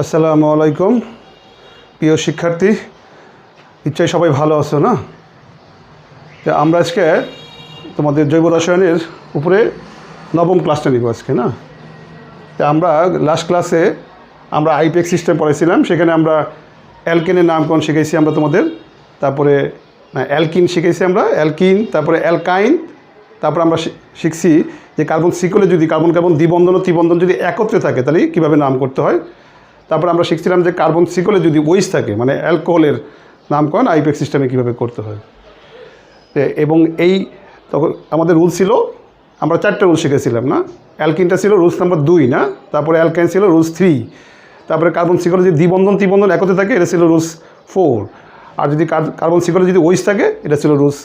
আসসালামু আলাইকুম প্রিয় শিক্ষার্থী, নিশ্চয়ই সবাই ভালো আছো না? আমরা আজকে তোমাদের জৈব রসায়নের উপরে নবম ক্লাসটা নিব আজকে না। আমরা লাস্ট ক্লাসে আমরা আইপিএক্স সিস্টেম পড়াইছিলাম, সেখানে আমরা অ্যালকেনের নামকরণ শিখেছি আমরা তোমাদের, তারপরে অ্যালকিন শিখেছি আমরা, অ্যালকিন, তারপরে অ্যালকাইন, তারপরে আমরা শিখছি যে কার্বন সিকলে যদি কার্বন কার্বন দ্বিবন্ধন ও ত্রিবন্ধন যদি একত্রে থাকে তাহলে কীভাবে নাম করতে হয়। তারপর আমরা শিখছিলাম যে কার্বন সিকলে যদি ওইস থাকে মানে অ্যালকোহলের নামকরণ আইপিএক্স সিস্টেমে কীভাবে করতে হয়। এবং এই তখন আমাদের রুল ছিল, আমরা 4টে রুল শিখেছিলাম না। অ্যালকিনটা ছিল রুলস নাম্বার 2 না, তারপরে অ্যালকাইন ছিল রুলস 3, তারপরে কার্বন সিকলে যদি দ্বিবন্ধন ত্রিবন্ধন একত্রে থাকে এটা ছিল রুলস 4, আর যদি কার্বন সিকলে যদি ওইস থাকে এটা ছিল রুলস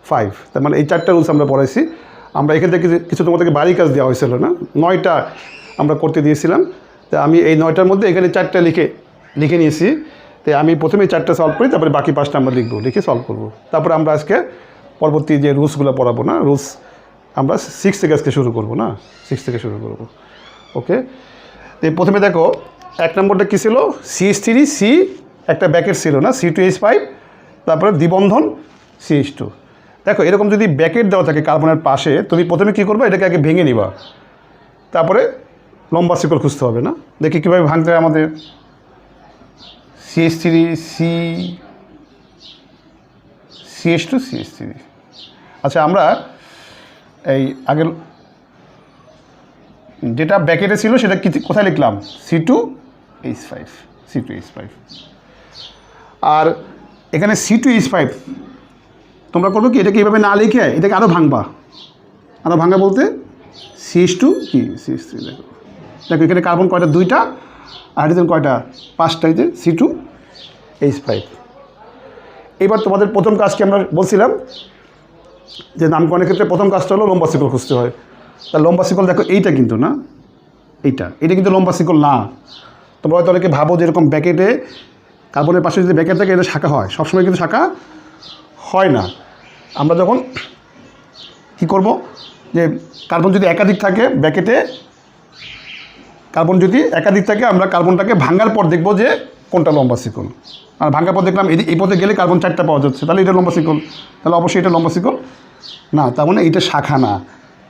5। তার মানে এই 4টে রুলস আমরা পড়াইছি। আমরা এখান থেকে কিছু তোমাদেরকে বাড়ি কাজ দেওয়া হয়েছিল না, 9টা আমরা করতে দিয়েছিলাম। তো আমি এই 9টার মধ্যে এখানে 4টে লিখে নিয়েছি। তো আমি প্রথমে 4টে সলভ করি, তারপরে বাকি 5টা আমরা লিখে সলভ করব। তারপরে আমরা আজকে পরবর্তী যে রুলসগুলো পড়াবো না, রুলস আমরা 6 থেকে আজকে শুরু করব না, 6 থেকে শুরু করব। ওকে, তো প্রথমে দেখো 1 নম্বরটা কী ছিল, CH3 একটা ব্যাকেট ছিল না, C2H5, তারপরে দ্বিবন্ধন CH2। দেখো এরকম যদি ব্যাকেট দেওয়া থাকে কার্বনের পাশে, তুমি প্রথমে কী করবে, এটাকে আগে ভেঙে নিবা, তারপরে লম্বা শিকল খুঁজতে হবে না। দেখি কীভাবে ভাঙতে হয় আমাদের। CH3 CH2 CH3। আচ্ছা, আমরা এই আগের যেটা ব্যাকেটে ছিল সেটা কোথায় লিখলাম, C2H5। আর এখানে C2H5 তোমরা করবো কি, এটাকে এইভাবে না লিখে এটাকে আরও ভাঙবা। বলতে CH2 কি CH3। দেখো এখানে কার্বন কয়টা, 2টা, আর হাইড্রোজেন কয়টা, 5টাই, যে C2H5। এবার তোমাদের প্রথম কাজকে আমরা বলছিলাম যে নামকরণের ক্ষেত্রে প্রথম কাজটা হলো লম্বা শিকল খুঁজতে হয়। তা লম্বা শিকল দেখো এইটা কিন্তু না, এইটা কিন্তু লম্বা শিকল না। তোমরা হয়তো অনেকে ভাবো যে এরকম ব্যাকেটে কার্বনের পাশে যদি ব্যাকেট থাকে এটা শাখা হয়, সবসময় কিন্তু শাখা হয় না। আমরা যখন কী করব, যে কার্বন যদি একাধিক থাকে ব্যাকেটে, আমরা কার্বনটাকে ভাঙার পর দেখব যে কোনটা লম্বা শিকল। আর ভাঙার পর দেখলাম এই পথে গেলে কার্বন 4টা পাওয়া যাচ্ছে, তাহলে এটা লম্বা শিকল। তাহলে অবশ্যই এটা লম্বা শিকল না, তার মানে এইটা শাখা না।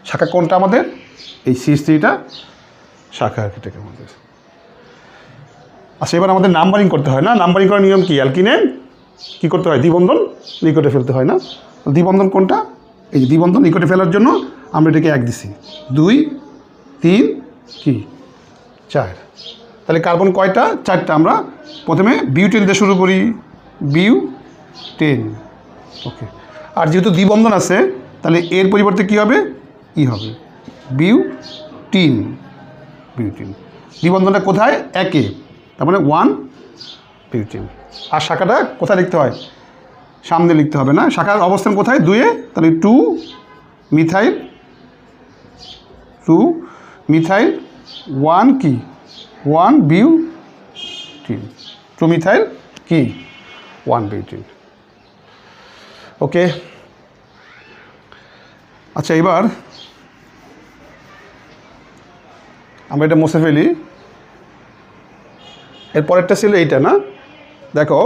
শাখা কোনটা আমাদের, এই CH3টা শাখা এটাকে আমাদের। আচ্ছা, এবার আমাদের নাম্বারিং করতে হয় না। নাম্বারিং করার নিয়ম কি, অ্যালকিনে কী করতে হয়, দ্বিবন্ধন নিকটে ফেলতে হয় না। দ্বিবন্ধন কোনটা, এই যে দ্বিবন্ধন নিকটে ফেলার জন্য আমরা এটাকে 1 দিছি, 2 3 কি 4। তাহলে কার্বন কয়টা, 4টা। আমরা প্রথমে বিউটেন দিয়ে শুরু করি, বিউটেন। ওকে, আর যেহেতু দ্বিবন্ধন আছে তাহলে এর পরিবর্তে কী হবে, ই হবে, বিউটিন। দ্বিবন্ধনটা কোথায়, 1-এ, তার মানে 1 বিউটিন। আর শাখাটা কোথায় লিখতে হয়, সামনে লিখতে হবে না। শাখার অবস্থান কোথায়, 2-এ, তাহলে 2 মিথাইল 1 কি 1 বিউটিন, 2 মিথাইল কি 1 বিউটিন। ওকে, আচ্ছা এবার আমরা এটা মুছে ফেলি। এর পরেরটা ছিল এইটা না, দেখো।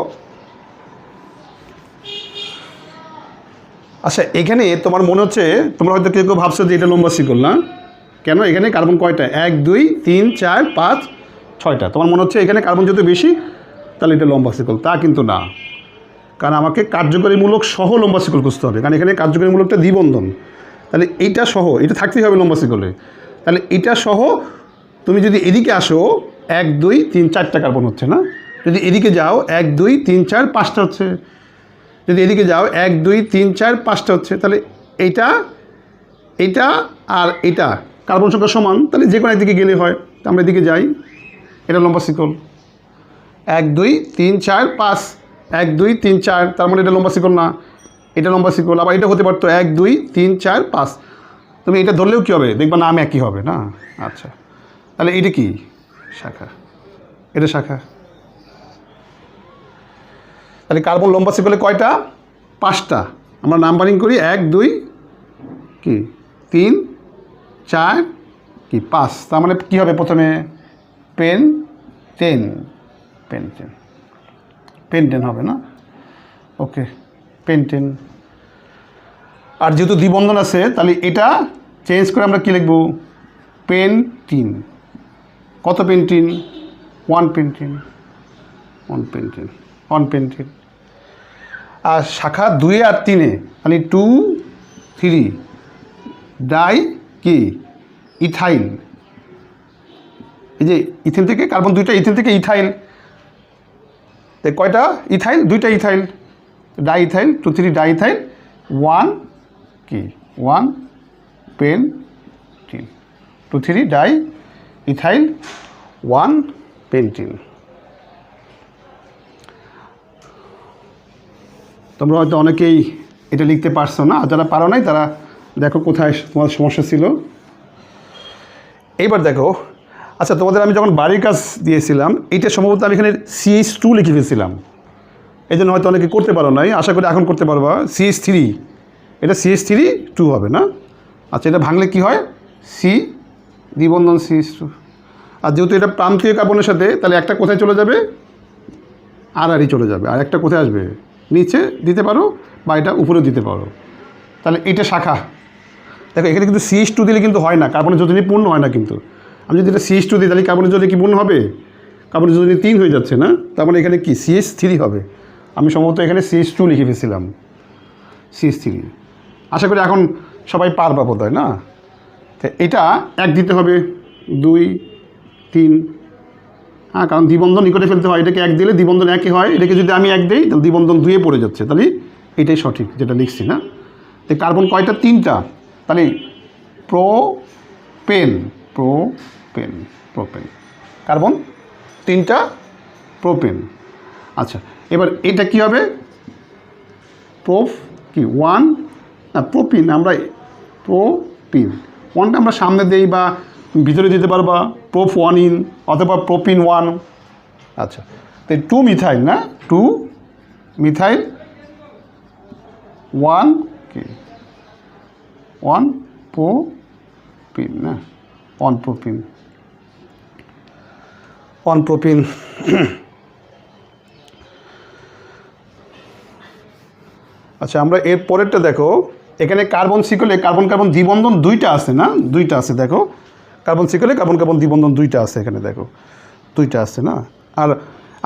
আচ্ছা, এখানে তোমার মনে হচ্ছে, তোমরা হয়তো কেউ ভাবছো যে এটা লম্বা শিকল না। কেন, এখানে কার্বন কয়টা, 1 2 3 4 5 6টা। তোমার মনে হচ্ছে এখানে কার্বন যত বেশি তাহলে এটা লম্বা শিকল, তা কিন্তু না। কারণ আমাকে কার্যকরীমূলক সহ লম্বা শিকল খুঁজতে হবে, কারণ এখানে কার্যকরীমূলকটা দ্বিবন্ধন। তাহলে এইটা সহ, এটা থাকতেই হবে লম্বা শিকলে। তাহলে এটা সহ তুমি যদি এদিকে আসো, 1 2 3 4টা কার্বন হচ্ছে না। যদি এদিকে যাও 1 2 3 4 5টা হচ্ছে। যদি এদিকে যাও 1 2 3 4 5টা হচ্ছে। তাহলে এইটা আর এটা কার্বন সংখ্যা সমান, তাহলে যে কোনো একদিকে গেলে হয়। তো আমরা এদিকে যাই, এটা লম্বা শিকল। 1 2 3 4 5, 1 2 3 4, তার মানে এটা লম্বা শিকল না, এটা লম্বা শিকল। আবার এটা হতে পারতো 1 2 3 4 5। তুমি এটা ধরলেও কী হবে, দেখবা নাম একই হবে না। আচ্ছা, তাহলে এটা কি শাখা, এটা শাখা। তাহলে কার্বন লম্বা শিকলে কয়টা, 5টা। আমরা নাম্বারিং করি, 1 2 কি 3 4 কি 5। তার মানে কী হবে, প্রথমে পেন টেন পেন্টেন, পেন্টেন হবে না? ওকে, পেন্টেন। আর যেহেতু দ্বিবন্ধন আছে তাহলে এটা চেঞ্জ করে আমরা কী লিখব? পেন্টিন। কত pentyne? One pentyne, one pentyne, one pentyne. আর শাখা 2 আর 3 তাহলে 2 3 ডাই কি ইথাইল। এই যে ইথেন থেকে কার্বন 2টা, ইথেন থেকে ইথাইল, কয়টা ইথাইল? 2টা ethyl, die ethyl, 2 3 die ethyl, 1 কি 1 পেন্টিন, 2 3 ডাই ইথাইল, 1 পেন্টিন। তোমরা হয়তো অনেকেই এটা লিখতে পারছো না, আর যারা পারো নাই তারা দেখো কোথায় তোমার সমস্যা ছিল। এইবার দেখো, আচ্ছা তোমাদের আমি যখন বাড়ির কাজ দিয়েছিলাম এইটা সম্ভবত আমি এখানে CH2 লিখে ফেলছিলাম, এই জন্য হয়তো অনেকে করতে পারো নাই, আশা করি এখন করতে পারবা। CH3, এটা CH3 হবে না? আচ্ছা, এটা ভাঙলে কি হয়? C দ্বিবন্ধন CH2। আর যেহেতু এটা প্রান্তীয় কার্বনের সাথে, তাহলে একটা কোথায় চলে যাবে? আড়াআড়ি চলে যাবে, আর একটা কোথায় আসবে? নিচে দিতে পারো বা এটা উপরেও দিতে পারো। তাহলে এটা শাখা। দেখো এখানে কিন্তু CH2 দিলে কিন্তু হয় না, কার্বনের যোজনী পূর্ণ হয় না। কিন্তু আমি যদি এটা CH2 দিই তাহলে কার্বনের যোজনী কি পূর্ণ হবে? কার্বনের যোজনী 3 হয়ে যাচ্ছে না? তার মানে এখানে কি CH3 হবে। আমি সম্ভবত এখানে CH2 লিখে ফেলছিলাম, CH3। আশা করি এখন সবাই পারবা বোধ হয় না? তো এটা 1 দিতে হবে, 2 3, হ্যাঁ, কারণ দ্বিবন্ধন নিকটে ফেলতে হয়, এটাকে 1 দিলে দ্বিবন্ধন 1 হয়, এটাকে যদি আমি 1 দিই তাহলে দ্বিবন্ধন 2 পড়ে যাচ্ছে, তাহলে এটাই সঠিক যেটা লিখছি না? তো কার্বন কয়টা? 3টা, তাহলে প্রোপেন, প্রোপেন, প্রোপেন, কার্বন 3টা, প্রোপেন। আচ্ছা, এবার এটা কি হবে? প্রোপ কি 1 না প্রোপিন, আমরা প্রোপিন 1টা আমরা সামনে দেই বা ভিতরে দিতে পারবা, প্রোপ 1 ইন অথবা প্রোপিন 1। আচ্ছা, তো 2 মিথাইল না, 2 মিথাইল 1 কি 1 প্রোপিন না, 1 প্রোপিন, 1 প্রোপিন। আচ্ছা, আমরা এর পরেরটা দেখো, এখানে কার্বন শিকলে কার্বন কার্বন দ্বিবন্ধন 2টা আছে না? 2টা আছে, দেখো কার্বন শিকলে কার্বন কার্বন দ্বিবন্ধন 2টা আছে, এখানে দেখো 2টা আছে না? আর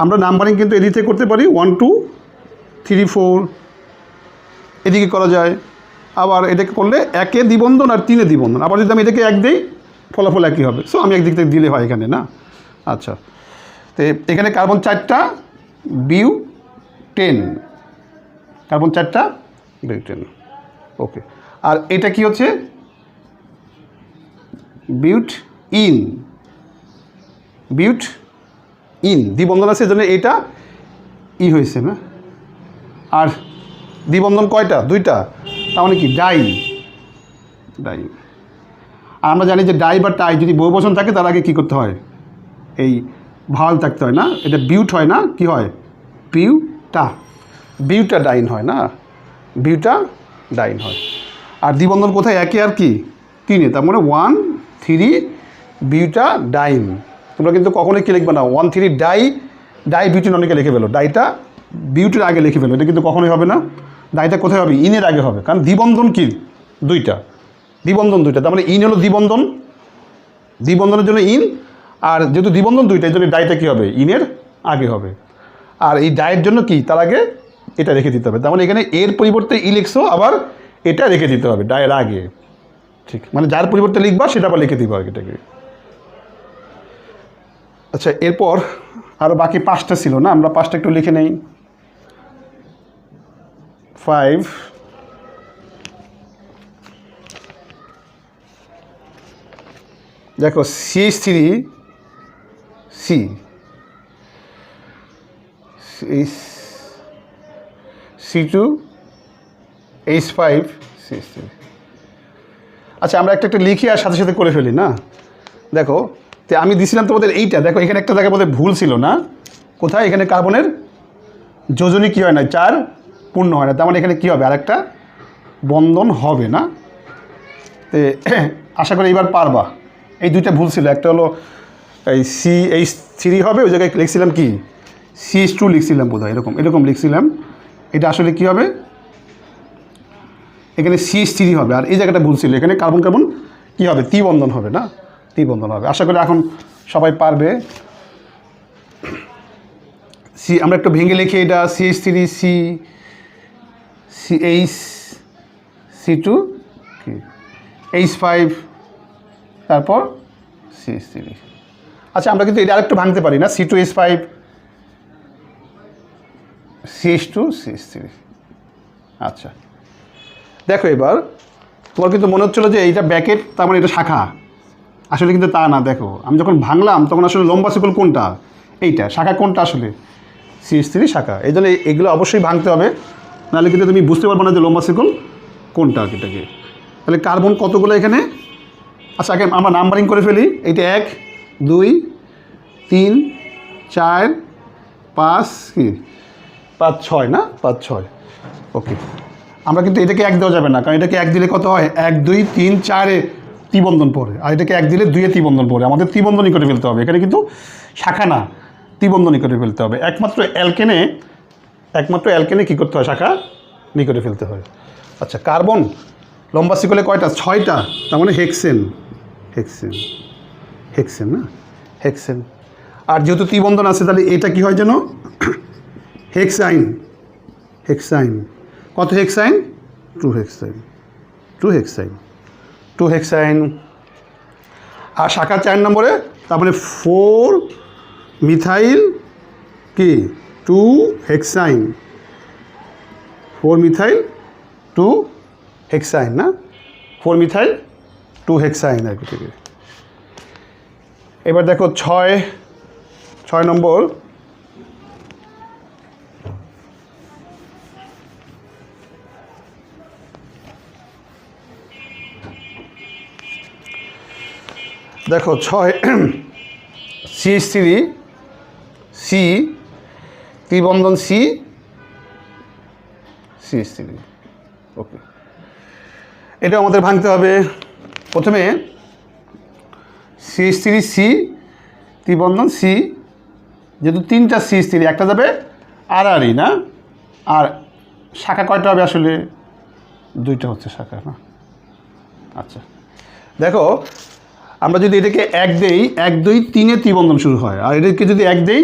আমরা নাম্বারিং কিন্তু এদিক থেকে করতে পারি, 1 2 3 4 এদিকে করা যায়। আবার এটাকে করলে 1-এ দ্বিবন্ধন আর 3-এ দ্বিবন্ধন, আবার যদি আমি এটাকে 1 দিই ফলাফল একই হবে। সো আমি একদিক থেকে দিলে হয় এখানে না? আচ্ছা, তো এখানে কার্বন 4টা, বিউটেন, কার্বন 4টা, বিউটেন। ওকে, আর এটা কি হচ্ছে? বিউট ইন, বিউট ইন, দ্বিবন্ধন আছে এজন্য এটা ই হয়েছে না? আর দ্বিবন্ধন কয়টা? 2টা, তার মানে কি ডাই, ডাই। আর আমরা জানি যে ডাই বা টাই যদি বহুবচন থাকে তার আগে কী করতে হয়? এই ভাওয়াল থাকতে হয় না? এটা বিউট হয় না, কি হয়? বিউটা, বিউটা ডাইন হয় না? বিউটা ডাইন হয়। আর দ্বিবন্ধন কোথায়? 1-এ আর কি 3-এ, তার মানে 1 3 বিউটা ডাইন। তোমরা কিন্তু কখনোই কী লিখবে না 1 3 ডাই, ডাই বিউটিন অনেকে লিখে ফেলো, ডাইটা বিউটির আগে লিখে ফেলো, এটা কিন্তু কখনোই হবে না। ডাইটা কোথায় হবে? ইনের আগে হবে, কারণ দ্বিবন্ধন কি 2টা, দ্বিবন্ধন 2টা, তার মানে ইন হলো দ্বিবন্ধন, দ্বিবন্ধনের জন্য ইন। আর যেহেতু দ্বিবন্ধন 2টা এই জন্য ডাইটা কী হবে? ইনের আগে হবে। আর এই ডাইয়ের জন্য কি তার আগে এটা রেখে দিতে হবে, তার মানে এখানে এর পরিবর্তে ই লিখছো, আবার এটা রেখে দিতে হবে ডাইয়ের আগে। ঠিক, মানে যার পরিবর্তে লিখবা সেটা আবার লিখে দিবা এটাকে। আচ্ছা, এরপর আরও বাকি 5টা ছিল না? আমরা 5টা একটু লিখে নেই। 5 দেখো CH3 C, C2 H5 CH3। আচ্ছা, আমরা একটা একটা লিখি আর সাথে সাথে করে ফেলি না? দেখো, তো আমি দিছিলাম তোমাদের এইটা, দেখো এখানে একটা জায়গায় বোধহয় ভুল ছিল না? কোথায়? এখানে কার্বনের যোজনী কী হয় না, 4 পূর্ণ হয় না, তার মানে এখানে কী হবে? আরেকটা বন্ধন হবে না? তো আশা করি এবার পারবা। এই 2টা ভুল ছিল, একটা হলো এই CH3 হবে, ওই জায়গায় লিখছিলাম কি CH2 লিখছিলাম বোধহয়, এরকম লিখছিলাম। এটা আসলে কি হবে, এখানে CH3 হবে, আর এই জায়গাটা ভুল ছিল, এখানে কার্বন কার্বন কী হবে, ত্রিবন্ধন হবে না, ত্রিবন্ধন হবে। আশা করি এখন সবাই পারবে। আমরা একটু ভেঙে লিখি, এটা CH3 CH2 কি H5, তারপর CH3। আচ্ছা, আমরা কিন্তু এটা আরেকটু ভাঙতে পারি না, C2H5 CH2 CH3। আচ্ছা দেখো, এবার তোমার কিন্তু মনে হচ্ছিলো যে এইটা ব্যাকেট, তার মানে এটা শাখা, আসলে কিন্তু তা না। দেখো আমি যখন ভাঙলাম তখন আসলে লম্বা শিকল কোনটা, এইটা, শাখা কোনটা আসলে CH3 শাখা। এই জন্য এগুলো অবশ্যই ভাঙতে হবে, নাহলে কিন্তু তুমি বুঝতে পারবে না যে লম্বা শিকল কোনটা এটাকে। তাহলে কার্বন কতগুলো এখানে, আচ্ছা আগে আমরা নাম্বারিং করে ফেলি। এইটা 1 2 3 4 5 কি 5 6 না, 5 6। ওকে, আমরা কিন্তু এটাকে 1 দেওয়া যাবে না, কারণ এটাকে 1 দিলে কত হয়, 1 2 3 4-এ ত্রিবন্ধন পড়ে, আর এটাকে 1 দিলে 2-এ ত্রিবন্ধন পড়ে। আমাদের ত্রিবন্ধনই করে ফেলতে হবে, এখানে কিন্তু শাখা না, ত্রিবন্ধনই করে ফেলতে হবে। একমাত্র অ্যালকেনে কী করতে হয়, শাখা নি করে ফেলতে হয়। আচ্ছা, কার্বন লম্বা শিকলে কয়টা, 6টা, তার মানে হেক্সেন না, হেক্সেন। আর যেহেতু ত্রিবন্ধন আছে, তাহলে এটা কি হয় যেন, হেক্সাইন। কত হেক্সাইন, 2 হেক্সাইন। আর শাখা 4 নম্বরে, তার মানে 4 মিথাইল কি 2 হেক্সাইন, 4 মিথাইল 2 হেক্সাইন না, 4 মিথাইল 2 হেক্সাইন আর কি। এবার দেখো 6 নম্বর, দেখো 6 CH3 C ত্রিবন্ধন CH3। ওকে, এটা আমাদের ভাঙতে হবে। প্রথমে CH3 C ত্রিবন্ধন C, যেহেতু 3টা CH3, একটা যাবে আড়াআড়ি না, আর শাখা কয়টা হবে আসলে, 2টা হচ্ছে শাখা না। আচ্ছা দেখো, আমরা যদি এটাকে 1 দেই, 1 2 3-এ ত্রিবন্ধন শুরু হয়, আর এটাকে যদি 1 দেই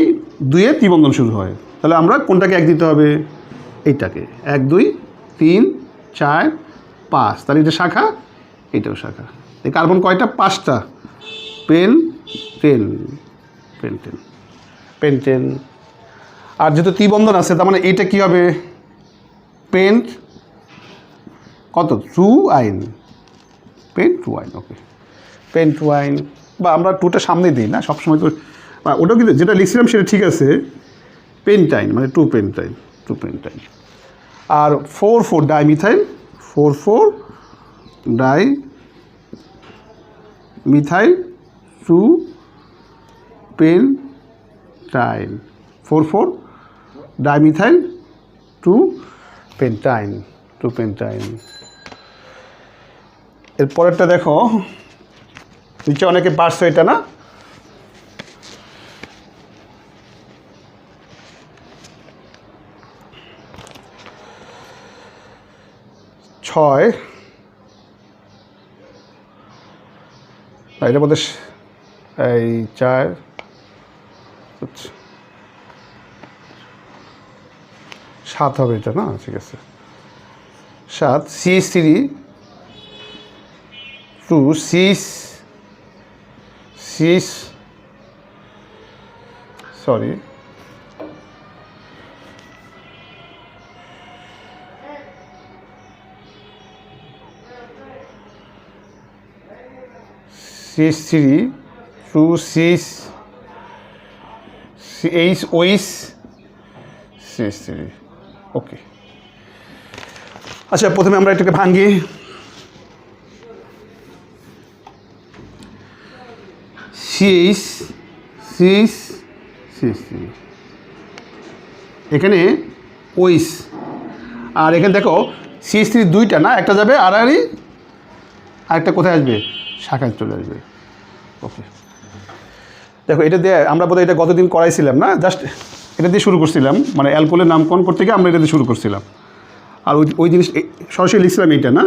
2-এ ত্রিবন্ধন শুরু হয়, তাহলে আমরা কোনটাকে 1 দিতে হবে, এইটাকে। 1 2 3 4 5, তাহলে এটা শাখা, এটাও শাখা। এই কার্বন কয়টা, 5টা, পেন্টেন। আর যেহেতু ত্রিবন্ধন আছে, তার মানে এটা কি হবে, পেন্ট কত, 2 আইন, ওকে, পেন্টওয়াইন, বা আমরা 2টা সামনে দিই না সবসময়, তো ওটাও কিন্তু যেটা লিখছিলাম সেটা ঠিক আছে, পেন্টাইন মানে 2 পেন্টাইন। আর 4 dimethyl, 4 dimethyl 2 pentyne, 4 dimethyl 2 pentyne. এর পরেরটা দেখো, নিচে অনেকে পারছো এটা না, 6, এটার মধ্যে এই 4 7 হবে এটা না, ঠিক আছে, 7 CH3 2 sorry CH3 2 CH CH3। ওকে, আচ্ছা প্রথমে আমরা এটাকে ভাঙি। CH3 এখানে ওইস, আর এখানে দেখো CH3 2টা না, একটা যাবে আড়াআড়ি, আরেকটা কোথায় আসবে, শাখায় চলে আসবে। ওকে, দেখো এটা দিয়ে আমরা বোধহয় এটা গতদিন করাইছিলাম না, জাস্ট এটা দিয়ে শুরু করছিলাম, মানে অ্যালকোহলের নামকরণ করতে গিয়ে আমরা এটা দিয়ে শুরু করছিলাম। আর ওই জিনিস সরাসরি লিখছিলাম এইটা না,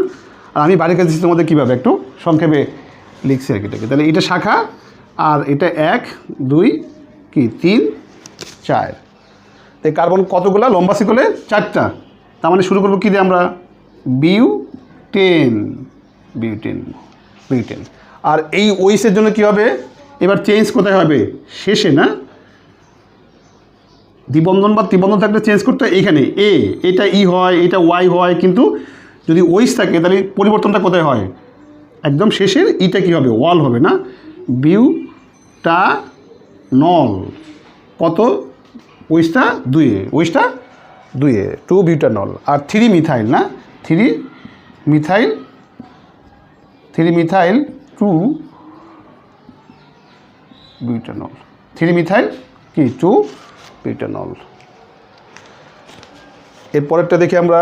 আর আমি বাড়ির কাছে তোমাদের কীভাবে একটু সংক্ষেপে লিখছি আর কি এটাকে। তাহলে এটা শাখা, আর এটা 1 2 কি 3 4। তাই কার্বন কতগুলো? লম্বা শিকলে 4টা। তার মানে শুরু করবো কী দিয়ে আমরা? বিউটেন। আর এই ওইসের জন্য কী হবে? এবার চেঞ্জ কোথায় হবে? শেষে না, দ্বিবন্ধন বা ত্রিবন্ধন থাকলে চেঞ্জ করতে হয় এইখানে। এটা ই হয়, এটা ওয়াই হয়, কিন্তু যদি ওইস থাকে তাহলে পরিবর্তনটা কোথায় হয়? একদম শেষের ইটা কী হবে? ওয়াল হবে না, বিউটানল। কত? ওইসটা 2 2 বিউটানল। আর 3 মিথাইল না, 3 মিথাইল 2 বিউটানল। 3 মিথাইল কি 2 বিউটানল। এরপরেরটা দেখি আমরা।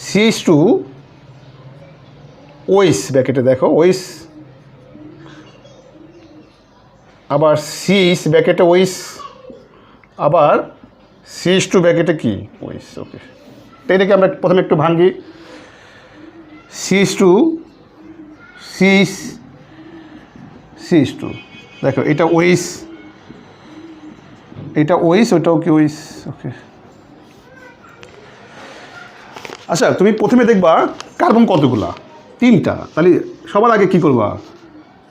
CH2 ওইস ব্র্যাকেটে দেখো, ওইস, আবার CH ব্র্যাকেটে ওইস, আবার CH2 ব্র্যাকেটে কি ওইস। ওকে, তো এটাকে আমরা প্রথমে একটু ভাঙি। CH2 দেখো, এটা ওইস, ওটাও কি ওইস। ওকে, আচ্ছা তুমি প্রথমে দেখবা কার্বন কতগুলা? 3টা। তাহলে সবার আগে কি করবা?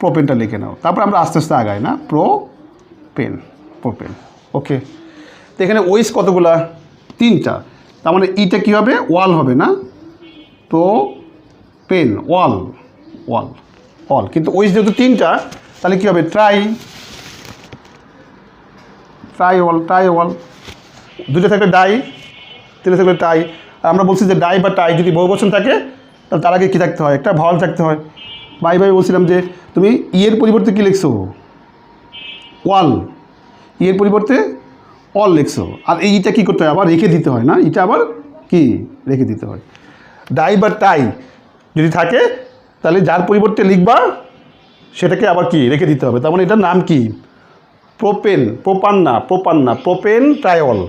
প্রোপেনটা লিখে নাও, তারপর আমরা আস্তে আস্তে আগাই না। প্রোপেন। ওকে, তো এখানে ওইস কতগুলা? 3টা। তার মানে ইটা কী হবে? ওয়াল হবে না, প্রোপেন ওয়াল। কিন্তু ওইস যেহেতু 3টা, তাহলে কী হবে? ট্রাইওয়াল। 2টা থাকলে ডাই, 3 থাকলে টাই। আর আমরা বলছি যে ডাই বা টাই যদি বহুবচন থাকে তাহলে তার আগে কী থাকতে হয়? একটা ভাওয়াল থাকতে হয়। ভাই বলছিলাম যে তুমি ইয়ের পরিবর্তে কী লিখছো? ওয়াল। ইয়ের পরিবর্তে অল লিখছো। আর এইটা কী করতে হয়? আবার রেখে দিতে হয় না, এটা আবার কি রেখে দিতে হয়। ডাই বা টাই যদি থাকে তাহলে যার পরিবর্তে লিখবা সেটাকে আবার কি রেখে দিতে হবে। তার মানে এটার নাম কি? প্রোপেন ট্রাইওল।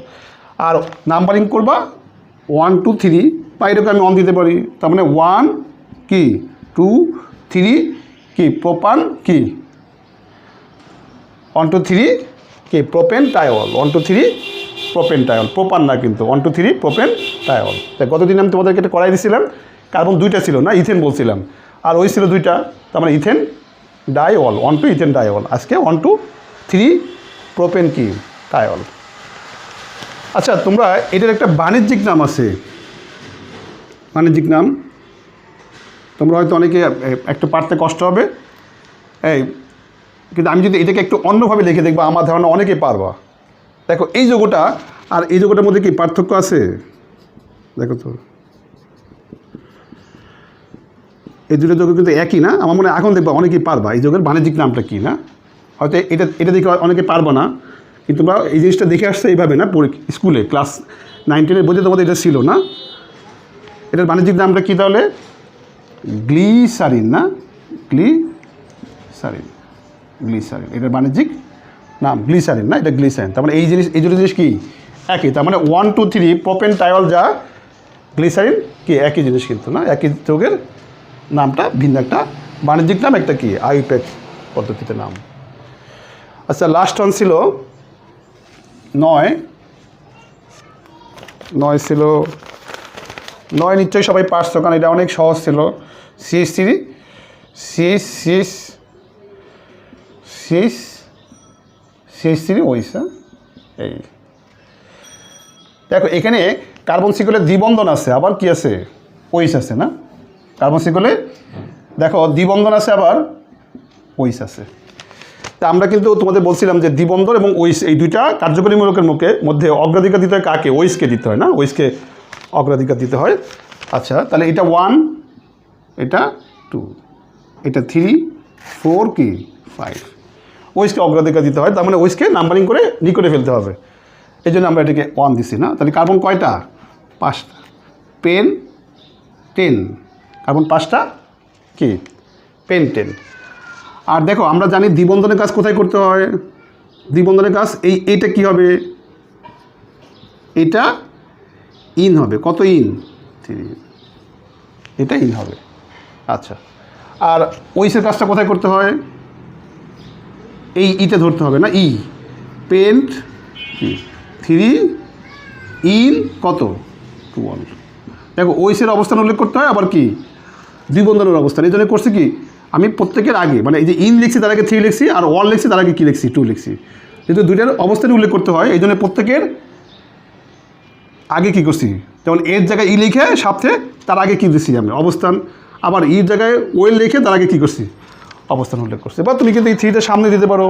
আর নাম্বারিং করবা 1 2 3, বা এটাকে আমি অন দিতে পারি। তার মানে 1 কি 2 3 কি প্রোপান কি 1 2 3 কি প্রোপেন টাইওল। 1 2 3 প্রোপেন টাইওল, প্রোপান না কিন্তু 1 2 3 প্রোপেন টাইওল। তাই গতদিন আমি তোমাদেরকে এটা করাই দিয়েছিলাম। কার্বন 2টা ছিল না, ইথেন বলছিলাম, আর ওই ছিল 2টা। তার মানে ইথেন ডাইওল, 1 2 ইথেন ডাইওল। আজকে 1 2 3 প্রোপেন কি টাইওল। আচ্ছা, তোমরা এটার একটা বাণিজ্যিক নাম আছে, বাণিজ্যিক নাম তোমরা হয়তো অনেকে একটু পারতে কষ্ট হবে, কিন্তু আমি যদি এটাকে একটু অন্যভাবে লিখে দেখবা, আমার ধারণা অনেকে পারবা। দেখো এই যৌগটা আর এই যৌগটার মধ্যে কি পার্থক্য আছে? দেখো তো, এই দুটো যৌগ কিন্তু একই না। আমার মনে হয় এখন দেখবা অনেকেই পারবা এই যৌগের বাণিজ্যিক নামটা কি না। হয়তো এটা দেখে অনেকে পারবা না, কিন্তু তোমরা এই জিনিসটা দেখে আসছে এইভাবে না, স্কুলে ক্লাস 9 10 বইতে তোমাদের এটা ছিল না। এটার বাণিজ্যিক নামটা কী তাহলে? গ্লিসারিন না, গ্লিসারিন। এটার বাণিজ্যিক নাম গ্লিসারিন না, এটা গ্লিসারিন। তার মানে এই দুটো জিনিস কি একই। তার মানে 1 2 3 প্রোপেন টাইওল যা গ্লিসারিন কি একই জিনিস কিন্তু না, একই যৌগের নামটা ভিন্ন, একটা বাণিজ্যিক নাম, একটা কি আইউপ্যাক পদ্ধতিতে নাম। আচ্ছা, লাস্ট ওয়ান ছিল 9 ছিল 9, নিশ্চয়ই সবাই পারছো কারণ এটা অনেক সহজ ছিল। CH3 ওইস। এই দেখো এখানে কার্বন সিকলে দ্বিবন্ধন আছে, আবার কি আছে? ওইস আছে না। কার্বন সিকলে দেখো দ্বিবন্ধন আছে, আবার ওইস আছে। তা আমরা কিন্তু তোমাদের বলছিলাম যে দ্বিবন্ধন এবং ওইস এই দুইটা কার্যকরী মূলকের মধ্যে অগ্রাধিকার দিতে হয় কাকে? ওইসকে দিতে হয় না, ওইসকে অগ্রাধিকার দিতে হয়। আচ্ছা, তাহলে এটা 1, এটা 2, এটা 3 4 কি 5, ওইসকে অগ্রাধিকার দিতে হয়। তার মানে ওইসকে নাম্বারিং করে নিকটে ফেলতে হবে। এই জন্য আমরা এটাকে 1 দিছি না। তাহলে কার্বন কয়টা? 5টা। পেন 10, কার্বন 5টা কি পেন 10। আর দেখো আমরা জানি দ্বিবন্ধনের কাজ কোথায় করতে হয়। দ্বিবন্ধনের কাজ এইটা কি হবে? এটা ইন হবে। কত ইন? 3। এটা ইন হবে। আচ্ছা, আর ওইসের কাজটা কোথায় করতে হয়? এই ইতে ধরতে হবে না, ই পেন্ট 3 ইন কত 2। দেখো ওইসের অবস্থান উল্লেখ করতে হয়, আবার কি দ্বিবন্ধনের অবস্থান। এই জন্য করছি কি আমি প্রত্যেকের আগে মানে এই যে ইন লিখছি তার আগে 3 লিখছি, আর 1 লিখছি তার আগে কী লিখছি 2 লিখছি। যেহেতু দুইটার অবস্থান উল্লেখ করতে হয় এই জন্য প্রত্যেকের আগে কী করছি, যেমন এর জায়গায় ই লিখে সাথে তার আগে কী দিচ্ছি আমি অবস্থান, আবার ইর জায়গায় ওয়েল লিখে তার আগে কী করছি অবস্থান উল্লেখ করছি। বা তুমি কিন্তু এই 3টা সামনে দিতে পারো,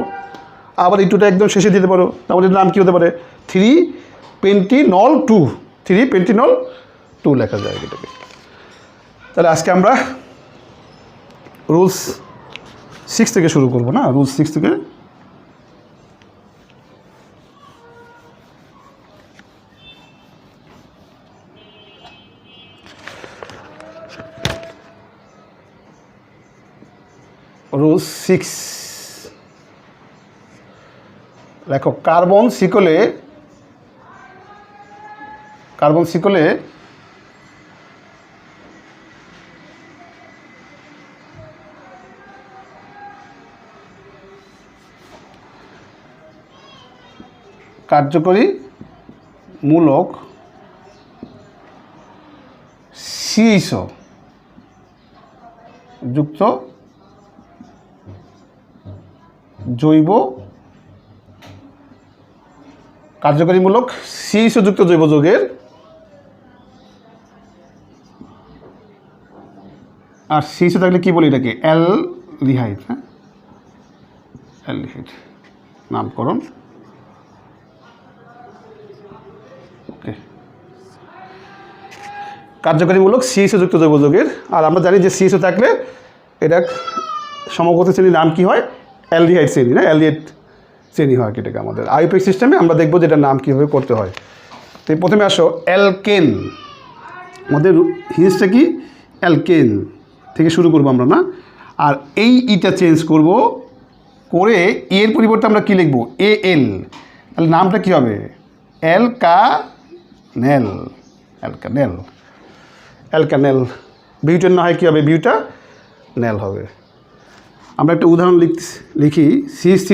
আবার এই 2টা একদম শেষে দিতে পারো। তাহলে নাম কী হতে পারে? 3 পেন্টিনল 2, 3 পেন্টিনল 2 লেখা যায় এটাকে। তাহলে আজকে আমরা রুলস 6 থেকে শুরু করব না, রুলস 6 থেকে। রুলস 6 লেখো। কার্বন শিকলে কার্যকরী মূলক CH যুক্ত জৈব কার্যকরীমূলক CH যুক্ত জৈব যৌগের আর CH থাকলে কি বলি এটাকে? অ্যালডিহাইড। হ্যাঁ, অ্যালডিহাইড নামকরণ। ওকে, কার্যকরীমূলক CH যুক্ত জৈব যৌগের। আর আমরা জানি যে CH থাকলে এটা সমগত শ্রেণীর নাম কি হয়? অ্যালডিহাইড শ্রেণী না, অ্যালডিহাইড শ্রেণী হয় এটাকে আমাদের আইউপিএক সিস্টেমে। আমরা দেখবো যে এটার নাম কীভাবে করতে হয়। তো প্রথমে আসো অ্যালকেন। আমাদের হিন্সটা কি? অ্যালকেন থেকে শুরু করবো আমরা না। আর এই ইটা চেঞ্জ করব করে এর পরিবর্তে আমরা কি লিখবো? AL। তাহলে নামটা কি হবে? অ্যালকানেল। অ্যালকানেল, অ্যালকানেল। বিউটেন না হয় কী হবে? বিউটানেল হবে। আমরা একটা উদাহরণ লিখি। CH3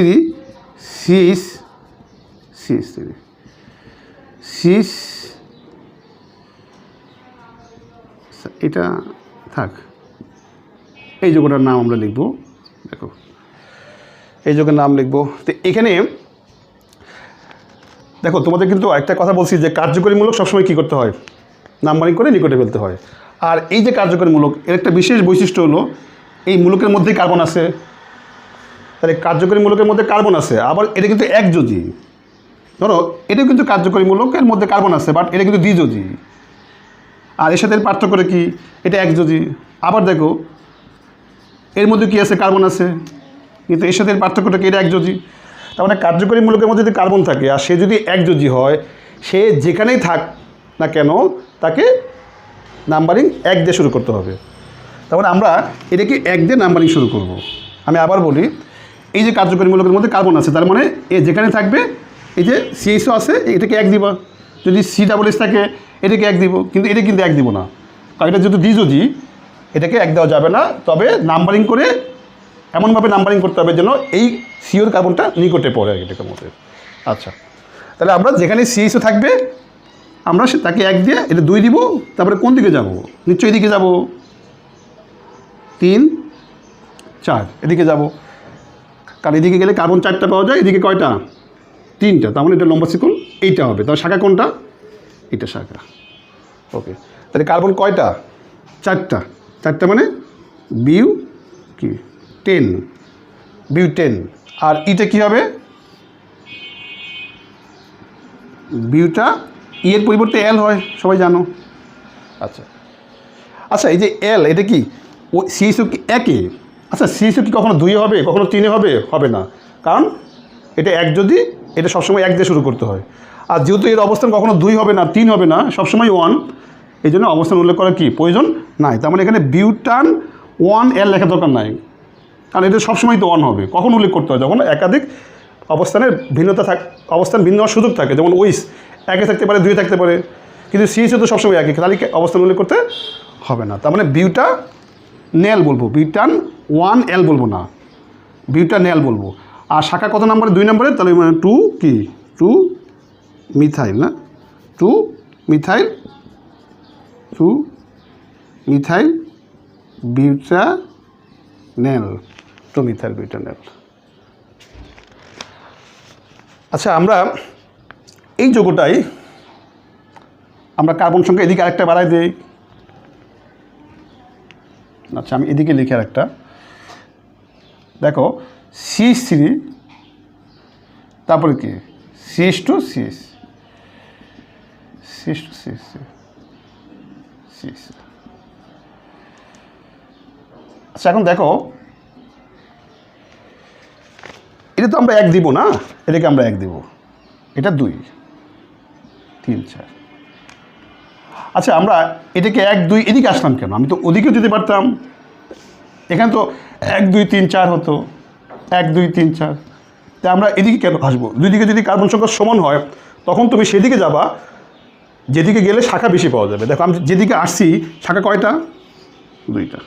এটা থাক, এই যৌগটার নাম আমরা লিখব। দেখো এই যৌগের নাম লিখব। তো এখানে দেখো তোমাদের কিন্তু একটা কথা বলছি যে কার্যকরীমূলক সবসময় কী করতে হয়? নাম্বারিং করে নিকটে ফেলতে হয়। আর এই যে কার্যকরীমূলক এর একটা বিশেষ বৈশিষ্ট্য হলো এই মূলকের মধ্যেই কার্বন আছে। তাহলে কার্যকরী মূলকের মধ্যে কার্বন আছে, আবার এটা কিন্তু একযোজী। ধরো এটা কিন্তু কার্যকরী মূলকের মধ্যে কার্বন আছে, বাট এটা কিন্তু দ্বিযোজী। আর এর সাথে এর পার্থক্য কি? এটা একযোজী। আবার দেখো এর মধ্যে কি আছে? কার্বন আছে, কিন্তু এর সাথে এর পার্থক্যটা কি? এটা একযোজী। তার মানে কার্যকরী মূলকের মধ্যে যদি কার্বন থাকে আর সে যদি একযোজী হয়, সে যেখানেই থাক না কেন তাকে নাম্বারিং 1 দিয়ে শুরু করতে হবে। তারপরে আমরা এটাকে 1 দিয়ে নাম্বারিং শুরু করব। আমি আবার বলি, এই যে কার্যকরী মূলকের মধ্যে কার্বন আছে, তার মানে এ যেখানে থাকবে এই যে CH আছে এটাকে 1 দিবা। যদি CH থাকে এটাকে 1 দিব, কিন্তু এটা কিন্তু 1 দিব না, কারণ এটা যেহেতু দ্বিযোজী এটাকে 1 দেওয়া যাবে না। তবে নাম্বারিং করে এমনভাবে নাম্বারিং করতে হবে যেন এই সিওর কার্বনটা নিকটে পড়ে এটাকে মধ্যে। আচ্ছা, তাহলে আমরা যেখানে CH থাকবে আমরা তাকে 1 দিয়ে এটা 2 দিব। তারপরে কোন দিকে যাব? নিশ্চয়ই এদিকে যাব, 3 4 এদিকে যাব। কারণ এদিকে গেলে কার্বন 4টা পাওয়া যায়, এদিকে কয়টা? 3টা। তার মানে এটা লম্বা শিকল এইটা হবে। তাহলে শাখা কোনটা? এটা শাখা। ওকে, তাহলে কার্বন কয়টা? 4টা। 4টা মানে বিউ কি 10, বিউটেন। আর ইটা কি হবে? বিউটা। এর পরিবর্তে এল হয়, সবাই জানো। আচ্ছা আচ্ছা, এই যে এল এটা কি ও CH কি 1-এ? আচ্ছা CH কি কখনো 2-এ হবে, কখনো 3-এ হবে? হবে না, কারণ এটা একযোজী, এটা সবসময় 1 দিয়ে শুরু করতে হয়। আর যেহেতু এর অবস্থান কখনো 2 হবে না, 3 হবে না, সবসময় 1, এই জন্য অবস্থান উল্লেখ করার কি প্রয়োজন নাই। তার মানে এখানে বিউটান 1L লেখা দরকার নাই, কারণ এটা সবসময় তো 1 হবে। কখন উল্লেখ করতে হয়? যখন একাধিক অবস্থানের ভিন্নতা অবস্থান ভিন্ন হওয়ার সুযোগ থাকে, যেমন ওইস 1-এ থাকতে পারে, 2-এ থাকতে পারে, কিন্তু CH2 তো সবসময় একই, তাহলে অবস্থান উল্লেখ করতে হবে না। তার মানে বিউটানেল বলবো, বিউটান 1L বলবো না, বিউটানেল বলবো। আর শাখা কত নম্বরে? 2 নম্বরে, তাহলে মানে 2 কি 2 মিথাইল না, 2 মিথাইল বিউটানেল, 2 মিথাইল বিউটানেল। আচ্ছা, আমরা এই যৌগটাই আমরা কার্বন সংখ্যা এদিকে আরেকটা বাড়াই দিই। আচ্ছা, আমি এদিকে লিখি আরেকটা। দেখো CH3, তারপরে কি CH2 CH, আচ্ছা এখন দেখো এটা তো আমরা 1 দিব না, এটাকে আমরা 1 দিব, এটা 2 3 4। আচ্ছা, আমরা এটাকে 1 2 এদিকে আসলাম কেন? আমি তো ওদিকেও দিতে পারতাম, এখানে তো 1 2 3 4 হতো, 1 2 3 4, তাই আমরা এদিকে কেন আসবো? দুই দিকে যদি কার্বন সংখ্যা সমান হয় তখন তুমি সেদিকে যাবা যেদিকে গেলে শাখা বেশি পাওয়া যাবে। দেখো আমি যেদিকে আসছি শাখা কয়টা? 2টা।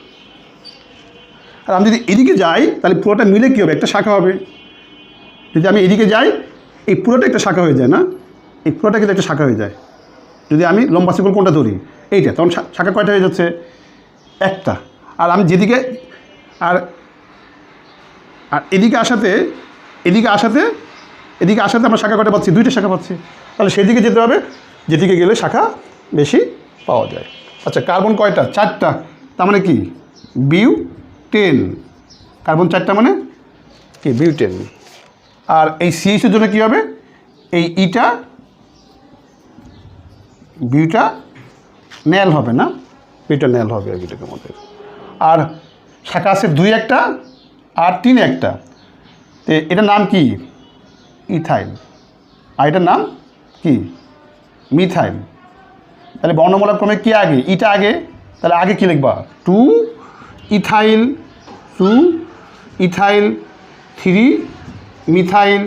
আর আমি যদি এদিকে যাই তাহলে পুরোটা মিলে কী হবে? একটা শাখা হবে। যদি আমি এদিকে যাই এই পুরোটা একটা শাখা হয়ে যায় না, এই পুরোটা কিন্তু একটা শাখা হয়ে যায়। যদি আমি লম্বা শিকল কোনটা ধরি, এইটা, তখন শাখা কয়টা হয়ে যাচ্ছে? একটা। আর আমি যেদিকে আর এদিকে আসাতে আমরা শাখা কয়টা পাচ্ছি? 2টা শাখা পাচ্ছি। তাহলে সেদিকে যেতে হবে যেদিকে গেলে শাখা বেশি পাওয়া যায়। আচ্ছা, কার্বন কয়টা? 4টা। তার মানে কি বিউটেন, কার্বন 4টা মানে কি বিউটেন। আর এই CH2 জন্য কী হবে? এই ইটা বিউটানেল হবে না, বিউটানেল হবে এটাকে আমাদের। আর শাখা আছে 2 একটা আর 3 একটা, তো এটার নাম কি? ইথাইল। আর এটার নাম কি? মিথাইল। তাহলে বর্ণমালা ক্রমে কি আগে? ইটা আগে, তাহলে আগে কি লিখবা? 2 ইথাইল 3 মিথাইল 2 ইথাইল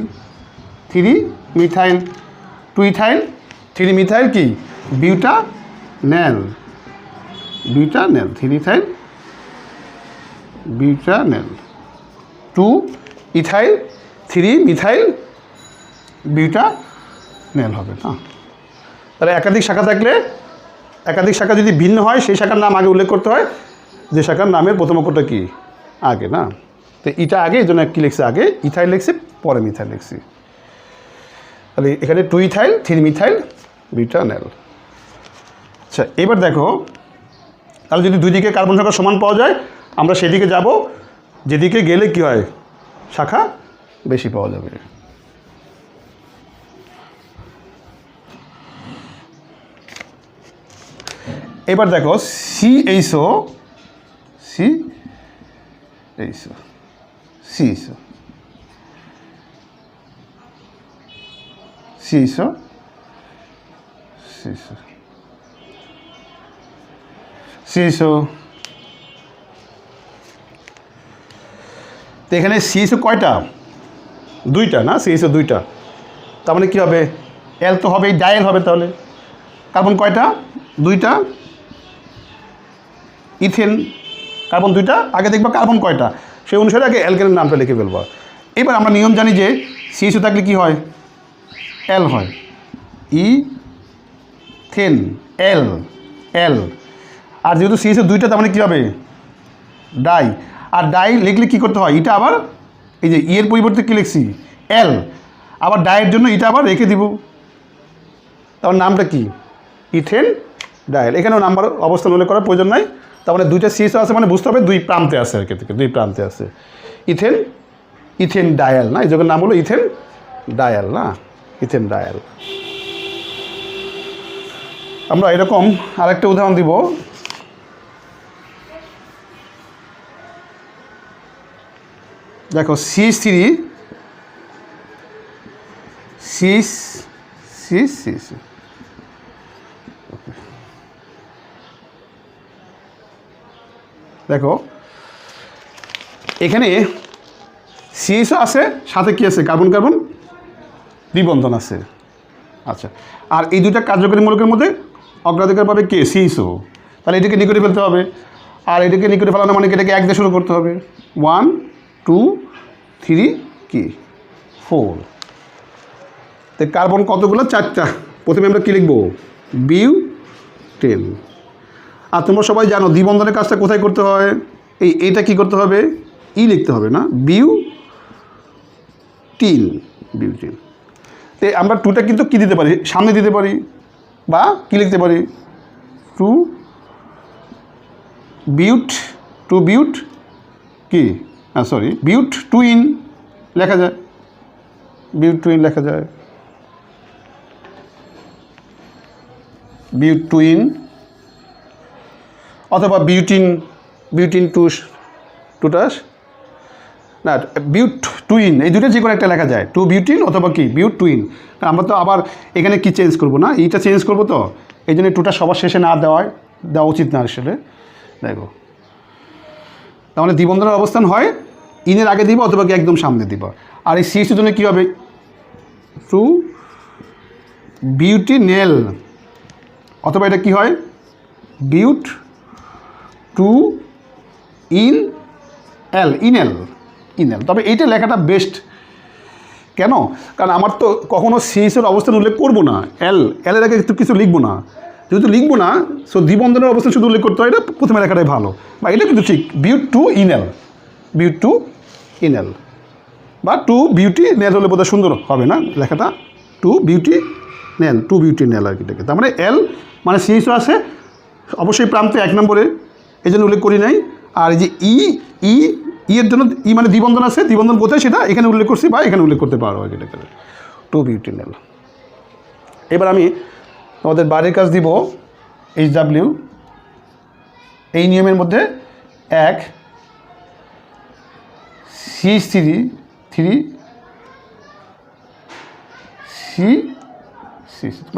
3 মিথাইল কি butanal 3 ethyl butanal 2 ethyl 3 methyl butanal হবে না। তাহলে একাধিক শাখা থাকলে, একাধিক শাখা যদি ভিন্ন হয় সেই শাখার নাম আগে উল্লেখ করতে হয়, যে শাখার নামের প্রথম অক্ষরটা কি আগে না। তো ইটা আগে, এই জন্য কী লিখছে? আগে ইথাইল লিখছি, পরে মিথাইল লিখছি। তাহলে এখানে 2 ইথাইল 3 মিথাইল বিউটানেল। আচ্ছা, এবার দেখো তাহলে যদি দুই দিকে কার্বন সংখ্যা সমান পাওয়া যায় আমরা সেদিকে যাব যেদিকে গেলে কি হয়? শাখা বেশি পাওয়া যাবে। এবার দেখো CHO তো এখানে CHO কয়টা? 2টা না, CHO 2টা। তার মানে কী হবে? L তো হবে, ডায়াল হবে। তাহলে কার্বন কয়টা? 2টা। ইথেন কার্বন 2টা। আগে দেখবা কার্বন কয়টা, সেই অনুসারে আগে অ্যালকেনের নামটা লিখে ফেলবা। এবার আমরা নিয়ম জানি যে CHO থাকলে কি হয়? L হয়, ইথেন L। আর যেহেতু CHO 2টা তার মানে কী হবে? ডাই। আর ডাই লিখলে কী করতে হয়? ইটা আবার এই যে এর পরিবর্তে কী লিখছি? L। আবার ডায়ের জন্য ইটা আবার রেখে দিব, তার নামটা কি? Ethane dial. এখানেও নাম্বার অবস্থান উল্লেখ করার প্রয়োজন নাই। তার মানে 2টা CHO আছে মানে বুঝতে হবে 2 প্রান্তে আছে আর কি, 2 প্রান্তে আছে। ইথেন ডায়াল না, এই যখন নাম হলো ইথেন ডায়াল না, ইথেন ডায়াল। আমরা এরকম আরেকটা উদাহরণ দিব। দেখো CH3 সি সি সি। দেখো এখানে সিএসও আছে, সাথে কি আছে, কার্বন কার্বন দ্বিবন্ধন আছে। আচ্ছা, আর এই দুইটা কার্যকরী মূলকের মধ্যে অগ্রাধিকার পাবে কে, সিএসও। তাহলে এটাকে নিকটে ফেলতে হবে, আর এটাকে নিকটে ফেলানো মানে এটাকে 1 দিয়ে শুরু করতে হবে। 1 2 3 কি 4। তো কার্বন কতগুলো, 4টা। প্রথমে আমরা কী লিখবো, বিউটেন। আর তোমরা সবাই জানো দ্বিবন্ধনের কাজটা কোথায় করতে হয়, এইটা কি করতে হবে, লিখতে হবে না, বিউটিন। তো আমরা 2টা কিন্তু কী দিতে পারি, সামনে দিতে পারি, বা কী লিখতে পারি, বিউট কি, সরি, বিউট টুইন লেখা যায়, বিউট টুইন লেখা যায়, বিউট টুইন, অথবা বিউটিন টুটাস, না বিউট টুইন, এই দুটো যে কোনো একটা লেখা যায়, 2 বিউটিন অথবা কি বিউট টুইন। আমরা তো আবার এখানে কি চেঞ্জ করবো না, এইটা চেঞ্জ করবো, তো এই জন্য টুটা সবার শেষে না দেওয়া উচিত না আসলে। দেখো তাহলে দ্বিবন্ধনের অবস্থান হয় ইনের আগে দিব অথবা কি একদম সামনে দিব। আর এই সিএসের জন্য কী হবে, 2 বিউটিনেল, অথবা এটা কি হয়, বিউট 2 ইনেল। তবে এইটা লেখাটা বেস্ট। কেন, কারণ আমার তো কখনো সিএসের অবস্থান উল্লেখ করবো না, এলের আগে কিছু লিখবো না, যেহেতু লিখবো না, সো দ্বিবন্ধনের অবস্থান শুধু উল্লেখ করতে হয়, এটা প্রথমে লেখাটাই ভালো, বা এটা কিন্তু ঠিক, বিউট 2 ইনেল, বা 2 বিউটিনেল হলে বোধহয় সুন্দর হবে না লেখাটা, 2 বিউটিনেল আর কি লেখে। তার মানে এল মানে সিএসও আছে অবশ্যই প্রান্তে 1 নম্বরে, এই জন্য উল্লেখ করি নাই। আর এই যে এর জন্য মানে দ্বিবন্ধন আছে, দ্বিবন্ধন কোথায় সেটা এখানে উল্লেখ করছি, বা এখানে উল্লেখ করতে পারো এটা, 2 বিউটিনেল। এবার আমি তোমাদের বাড়ির কাজ দিব, HW এই নিয়মের মধ্যে 1 C3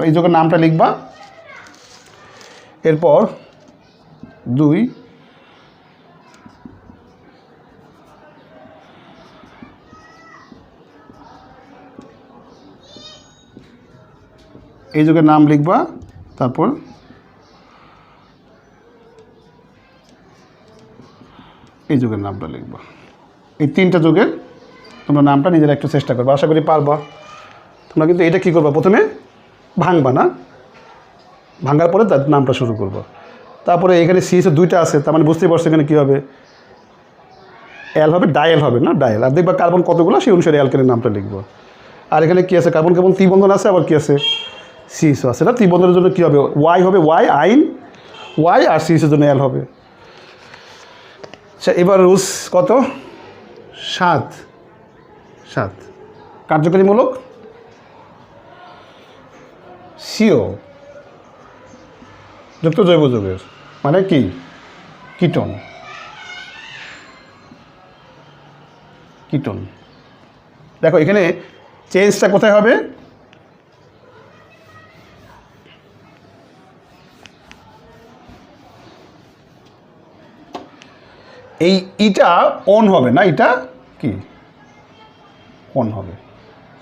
এই যখন নামটা লিখবা, এরপর 2 এই যুগের নাম লিখবা, তারপর এই যুগের নামটা লিখবা। এই 3টা যুগের তোমরা নামটা নিজেরা একটু চেষ্টা করবা, আশা করি পারবা। তোমরা কিন্তু এটা কী করবা, প্রথমে ভাঙবা না, ভাঙার পরে তার নামটা শুরু করবা। তারপরে এখানে সিএসও 2টা আছে, তার মানে বুঝতেই পারছো এখানে কী হবে, এল হবে, ডায়েল হবে না, ডায়েল। আর দেখবা কার্বন কতগুলো, সেই অনুসারে অ্যালকেনের নামটা লিখবো। আর এখানে কী আছে, কার্বন ত্রিবন্ধন আছে, আবার কী আছে, সিএসও আছে না। ত্রিবন্ধনের জন্য কী হবে, ওয়াই হবে, ওয়াই, আর সিএসের জন্য এল হবে। আচ্ছা, এবার রুলস কত, 7 কার্যকরীমূলক সিও যুক্ত জৈব যৌগের মানে কি, কিটোন। দেখো এখানে চেঞ্জটা কোথায় হবে, এই ইটা অন হবে না, এটা কি অন হবে,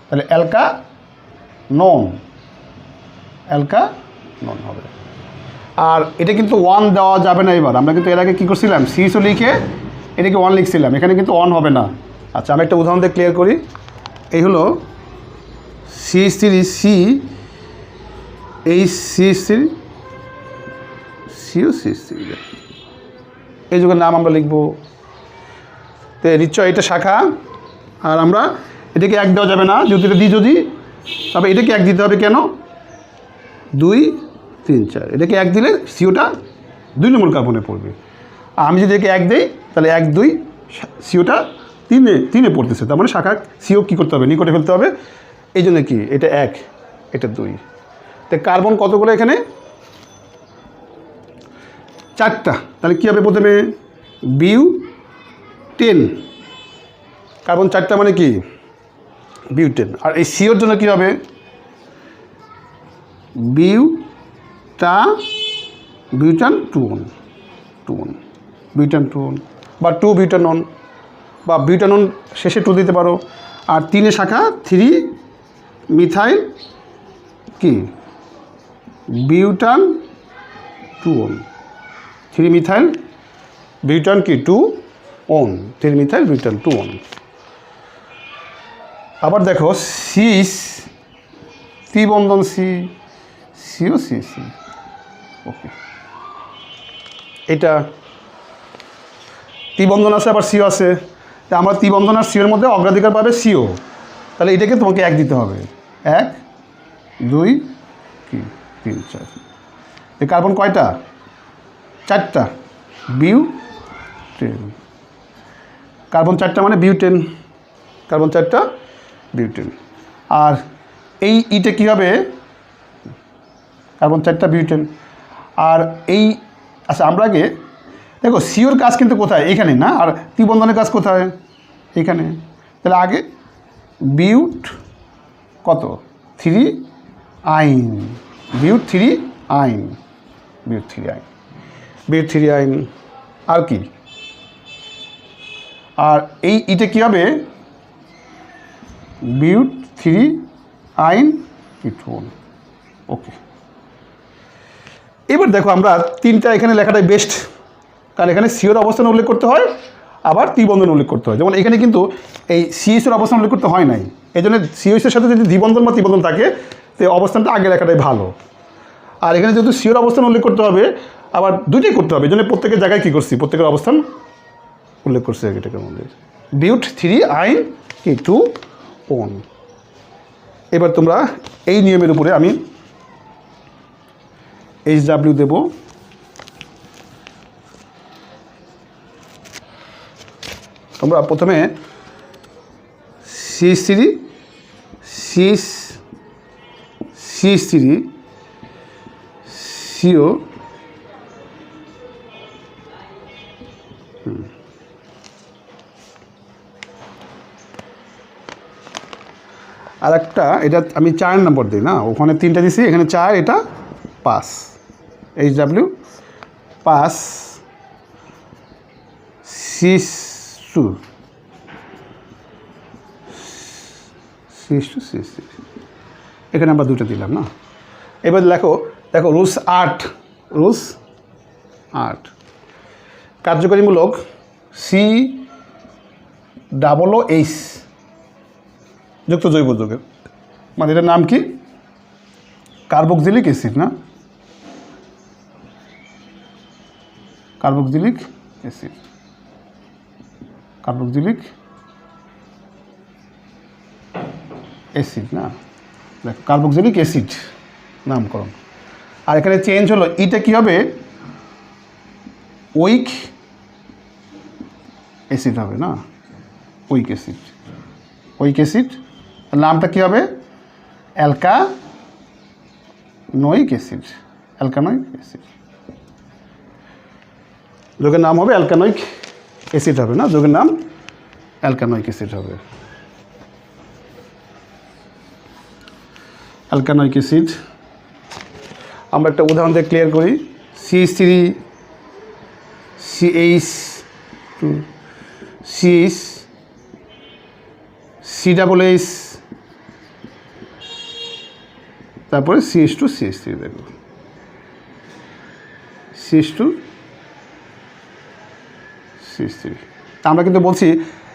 তাহলে অ্যালকা নন হবে। আর এটা কিন্তু 1 দেওয়া যাবে না। এবার আমরা কিন্তু এর আগে কী করছিলাম, সিএসও লিখে এটাকে 1 লিখছিলাম, এখানে কিন্তু 1 হবে না। আচ্ছা, আমি একটা উদাহরণ দিয়ে ক্লিয়ার করি। এই হলো CH3 এই CH3 এই যুগের নাম আমরা লিখব। তো নিশ্চয় এটা শাখা, আর আমরা এটাকে 1 দেওয়া যাবে না, যদি এটা দিই, তবে এটাকে 1 দিতে হবে। কেন, 2 3 4, এটাকে 1 দিলে সিওটা 2 নম্বর কার্বনে পড়বে। আর আমি যদি এটাকে 1 দিই, তাহলে 1 2 সিওটা 3-এ পড়তেছে, তার মানে শাখা সিও কী করতে হবে, নিকটে ফেলতে হবে। এই জন্য কি, এটা 1, এটা 2। তো কার্বন কতগুলো এখানে, 4টা। তাহলে কী হবে, প্রথমে বিউটেন, কার্বন 4টা মানে কি বিউটেন। আর এই সিওর জন্য কী হবে, বিউটান টুন বা 2-বিউটানন বা বিউটানন শেষে 2 দিতে পারো। আর 3 শাখা 3-মিথাইল কি বিউটান 2-on 3-মিথাইল বিউটান কি 2-on 3-মিথাইল বিউটান 2-on। আবার দেখো সিস ত্রিবন্ধন সিও সি ওকে, এটা ত্রিবন্ধন আছে আবার সিও আছে। তা আমরা ত্রিবন্ধন আর সিওর মধ্যে অগ্রাধিকার পাবে সিও, তাহলে এটাকে তোমাকে 1 দিতে হবে। 1 2 3 4। এই কার্বন কয়টা? 4টা বিউটেন। কার্বন 4টা মানে বিউটেন, কার্বন 4টা বিউটেন। আর এই ইটা কী হবে? কার্বন 4টা বিউটেন। আর এই আচ্ছা আমরা আগে দেখো সিওর কাজ কিন্তু কোথায়? এখানে না। আর ত্রিবন্ধনের কাজ কোথায়? এখানে। তাহলে আগে বিউট কত 3 আইন, বিউট 3 আইন, বিউট 3 আইন। আর কি? আর এই ইটা কী হবে? বিউট 3 আইন কিটোন। ওকে, এবার দেখো আমরা 3টা এখানে লেখাটাই বেস্ট, কারণ এখানে সিওর অবস্থান উল্লেখ করতে হয়, আবার ত্রিবন্ধন উল্লেখ করতে হয়। যেমন এখানে কিন্তু এই সিএসের অবস্থান উল্লেখ করতে হয় নাই, এই জন্য সিএসের সাথে যদি দ্বিবন্ধন বা ত্রিবন্ধন থাকে তো অবস্থানটা আগে লেখাটাই ভালো। আর এখানে যেহেতু সিওর অবস্থান উল্লেখ করতে হবে, আবার দুইটাই করতে হবে, এই জন্য প্রত্যেকের জায়গায় কী করছি, প্রত্যেকের অবস্থান উল্লেখ করছি এটাকে আমাদের। বিউট 3 আইন কি 2-on। এবার তোমরা এই নিয়মের উপরে আমি HW দেব। তোমরা প্রথমে CH3 CO আর একটা, এটা আমি 4 নম্বর দিই না, ওখানে 3টা দিছি, এখানে 4, এটা 5। HW 5 CH2 এখানে আমরা 2টা দিলাম না। এবার দেখো রুলস 8 কার্যকরীমূলক COOH যুক্ত জৈব যৌগের, মানে এটার নাম কি? কার্বক্সিলিক অ্যাসিড না, কার্বক্সিলিক অ্যাসিড না, দেখো কার্বক্সিলিক অ্যাসিড নামকরণ। আর এখানে চেঞ্জ হলো, এটা কি হবে? উইক অ্যাসিড হবে না, উইক অ্যাসিড। নামটা কি হবে? অ্যালকানোয়িক অ্যাসিড। যোগের নাম হবে অ্যালকানোয়িক অ্যাসিড হবে না, যোগের নাম অ্যালকানোয়িক অ্যাসিড হবে। অ্যালকানোয়িক অ্যাসিড আমরা একটা উদাহরণ দিয়ে ক্লিয়ার করি। CH3 CH2 CH COOH, তারপরে CH2 CH3 দেখো, CH2 CH3। তা আমরা কিন্তু বলছি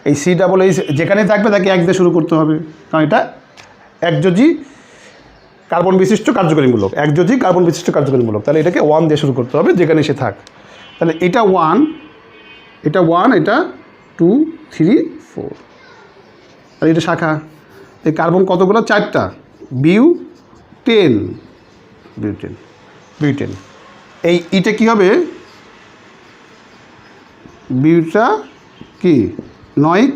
এই COOH যেখানে থাকবে তাকে 1 দিয়ে শুরু করতে হবে, কারণ এটা একযোজী কার্বন বিশিষ্ট কার্যকরীমূলক, তাহলে এটাকে 1 দিয়ে শুরু করতে হবে যেখানে সে থাক। তাহলে এটা 1, এটা 2 3 4, আর এটা শাখা। এই কার্বন কতগুলো? 4টা বিউটেন। এই ইটা কি হবে? বিউটানয়িক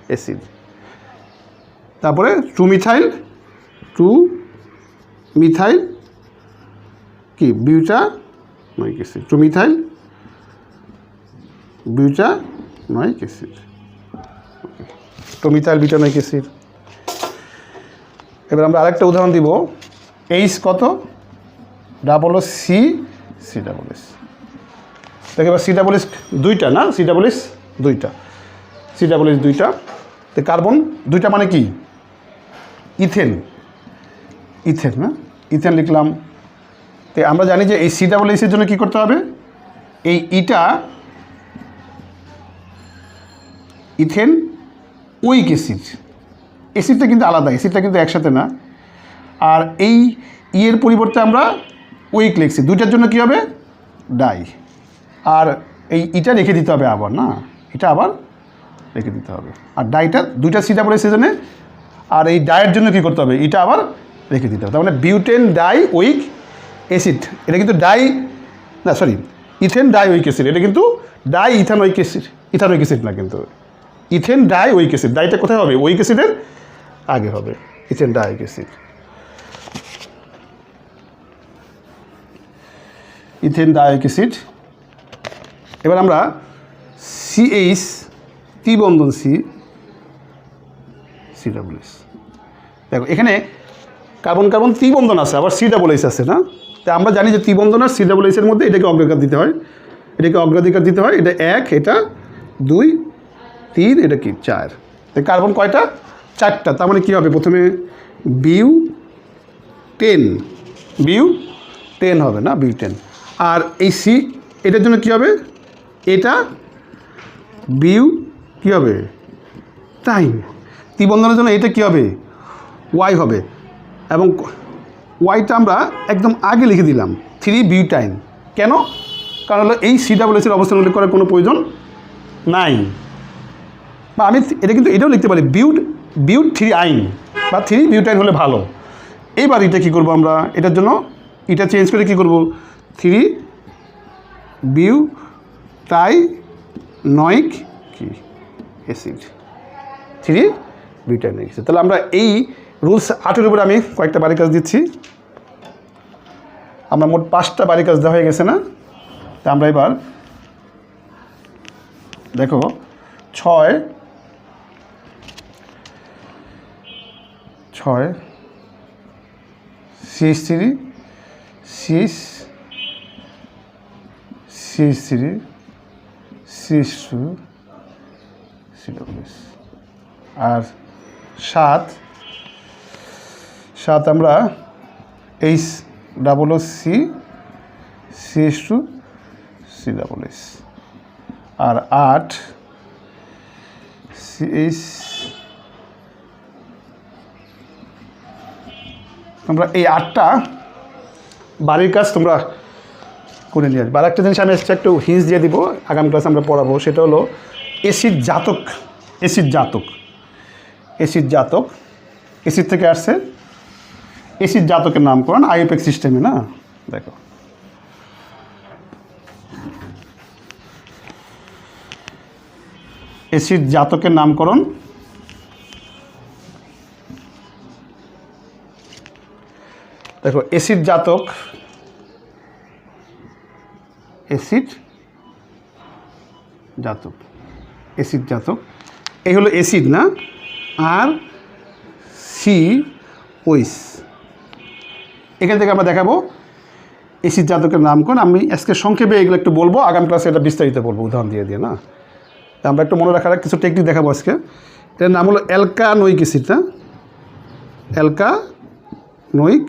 অ্যাসিড। তারপরে 2-মিথাইল কি বিউটানয়িক অ্যাসিড, 2-মিথাইল বিউটানয়িক অ্যাসিড। এবার আমরা আরেকটা উদাহরণ দিব। এইচ কত, double O C, C double S. দেখো এবার সি ডাবল এস দুইটা না, সি ডাবল এস দুইটা, সি ডাবল এস দুইটা। তো কার্বন দুইটা মানে কি, ইথেন, ইথেন না, ইথেন লিখলাম। তো আমরা জানি যে এই সি ডাবল এসের জন্য কী করতে হবে, এই ইটা ইথেন উইক অ্যাসিড, অ্যাসিডটা কিন্তু আলাদা, অ্যাসিডটা কিন্তু একসাথে না। আর এই ইয়ের পরিবর্তে আমরা উইক লিখছি, দুইটার জন্য কী হবে, ডাই। আর এই ইটা রেখে দিতে হবে আবার না, এটা আবার রেখে দিতে হবে। আর ডাইটা দুইটা সি ডাবল এস সিজনে, আর এই ডায়ের জন্য কী করতে হবে, এটা আবার রেখে দিতে হবে। তার মানে বিউটেন ডাই উইক অ্যাসিড, এটা কিন্তু ডাই না, sorry, ethane di oic acid, এটা কিন্তু di ethanoic acid, ethanoic acid না, কিন্তু ইথেন ডাই উইক অ্যাসিড। ডাইটা কোথায় হবে, উইক অ্যাসিডের আগে হবে, ethane di oic acid, ethane di oic acid. এবার আমরা সিএইচ ত্রিবন্ধন সি, সি ডাবল এস। দেখো এখানে কার্বন কার্বন ত্রিবন্ধন আছে, আবার সি ডাবল এস আছে না। তা আমরা জানি যে ত্রিবন্ধন আর সি ডাবল এসের মধ্যে এটাকে অগ্রাধিকার দিতে হয়, এটাকে অগ্রাধিকার দিতে হয়। এটা 1, এটা 2, 3, এটা কি 4। তো কার্বন কয়টা, 4টা। তার মানে কী হবে, প্রথমে বিউ 10, বিউ 10 হবে না, বিউ 10। আর এই সি এটার জন্য কী হবে, এটা বিউ কী হবে, টাইম। ত্রিবন্ধনের জন্য এটা কী হবে, ওয়াই হবে। এবং ওয়াইটা আমরা একদম আগে লিখে দিলাম, 3 বিউটাইন। কেন, কারণ হলো এই সি ডাবল এসের অবস্থান উল্লেখ করার কোনো প্রয়োজন নাই। বা আমি এটা কিন্তু এটাও লিখতে পারি, বিউট 3 আইন বা 3 বিউটাইন হলে ভালো। এইবার এটা কী করবো আমরা, এটার জন্য এটা চেঞ্জ করে কী করব, 3 বিউটাইনোইক কি অ্যাসিড, 3 বিউটাইনোইক অ্যাসিড। তাহলে আমরা এই রুলস 8-এর উপরে আমি কয়েকটা বাড়ি কাজ দিচ্ছি। আমরা মোট 5টা বাড়ি কাজ দেওয়া হয়ে গেছে না। তা আমরা এবার দেখো 6 CH3 CH3 CH2 COS। আর 7 আমরা H double O C CH2 COS। আর 8 CH। তোমরা এই 8টা বাড়ির কাজ তোমরা করে নিয়ে আসবে। আর একটা জিনিস আমি একটু হিন্স দিয়ে দিব, আগামী ক্লাসে আমরা পড়াবো, সেটা হলো অ্যাসিড জাতক। অ্যাসিড জাতক, অ্যাসিড জাতক, অ্যাসিড থেকে আসছে, অ্যাসিড জাতকের নামকরণ আইউপ্যাক সিস্টেমে না। দেখো অ্যাসিড জাতকের নামকরণ, দেখো অ্যাসিড জাতক, অ্যাসিড জাতক, অ্যাসিড জাতক, এই হলো অ্যাসিড না। আর সি ওইস, এখান থেকে আমরা দেখাবো অ্যাসিড জাতকের নামকরণ। আমি আজকে সংক্ষেপে এগুলো একটু বলবো, আগামী ক্লাসে এটা বিস্তারিত বলবো উদাহরণ দিয়ে দিয়ে না। আমরা একটু মনে রাখার কিছু টেকনিক দেখাবো আজকে। এটার নাম হলো অ্যালকানোইক অ্যাসিড না, অ্যালকানোইক